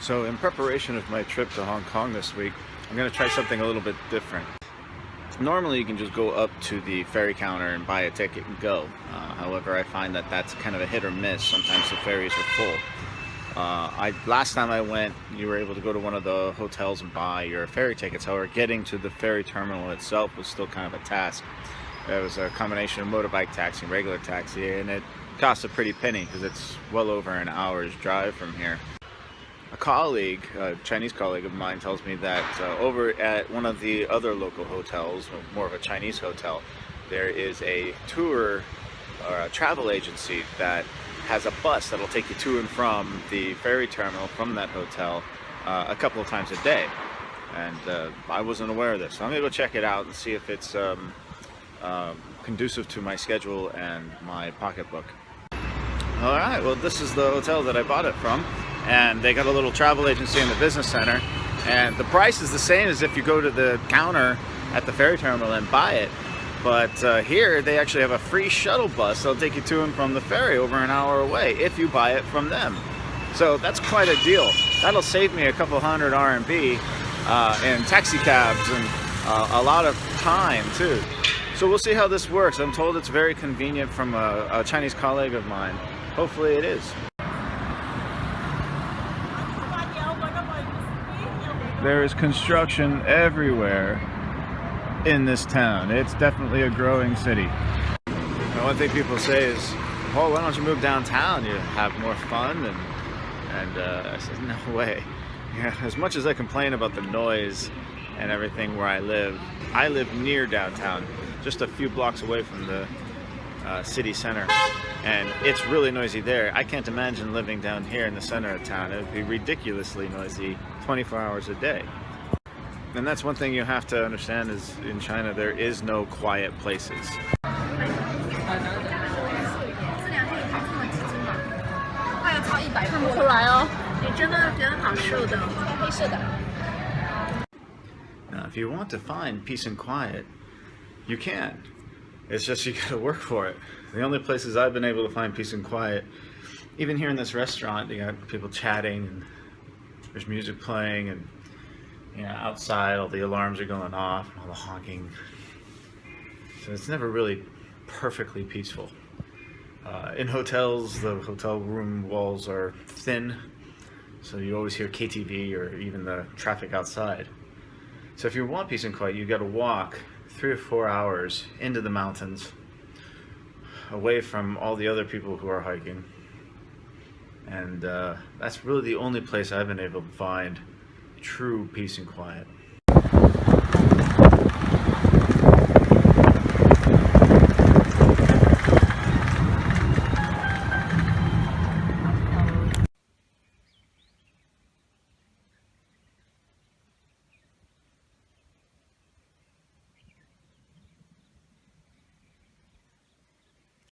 So in preparation of my trip to Hong Kong this week, I'm going to try something a little bit different. Normally you can just go up to the ferry counter and buy a ticket and go. However, I find that that's kind of a hit or miss. Sometimes the ferries are full. Last time I went, you were able to go to one of the hotels and buy your ferry tickets. However, getting to the ferry terminal itself was still kind of a task. It was a combination of motorbike taxi and regular taxi, and it cost a pretty penny because it's well over an hour's drive from here. A colleague, a Chinese colleague of mine, tells me that over at one of the other local hotels, more of a Chinese hotel, there is a tour or a travel agency that has a bus that'll take you to and from the ferry terminal from that hotel a couple of times a day. And I wasn't aware of this, so I'm gonna go check it out and see if it's conducive to my schedule and my pocketbook. All right, well, this is the hotel that I bought it from, and they got a little travel agency in the business center, and the price is the same as if you go to the counter at the ferry terminal and buy it. But here they actually have a free shuttle bus that'll take you to and from the ferry over an hour away if you buy it from them. So that's quite a deal. That'll save me a couple hundred RMB in taxi cabs and a lot of time too. So we'll see how this works. I'm told it's very convenient from a Chinese colleague of mine. Hopefully it is. There is construction everywhere in this town. It's definitely a growing city. Now, one thing people say is, "Oh, why don't you move downtown? You have more fun." And I said, no way. Yeah, as much as I complain about the noise and everything where I live near downtown, just a few blocks away from the city center, and it's really noisy there. I can't imagine living down here in the center of town. It would be ridiculously noisy 24 hours a day. And that's one thing you have to understand is in China there is no quiet places. Now, if you want to find peace and quiet, you can. It's just you gotta work for it. The only places I've been able to find peace and quiet, even here in this restaurant, you got people chatting and there's music playing, and outside all the alarms are going off and all the honking. So it's never really perfectly peaceful. In hotels, the hotel room walls are thin, so you always hear KTV or even the traffic outside. So if you want peace and quiet, you got to walk 3 or 4 hours into the mountains, away from all the other people who are hiking. And that's really the only place I've been able to find true peace and quiet.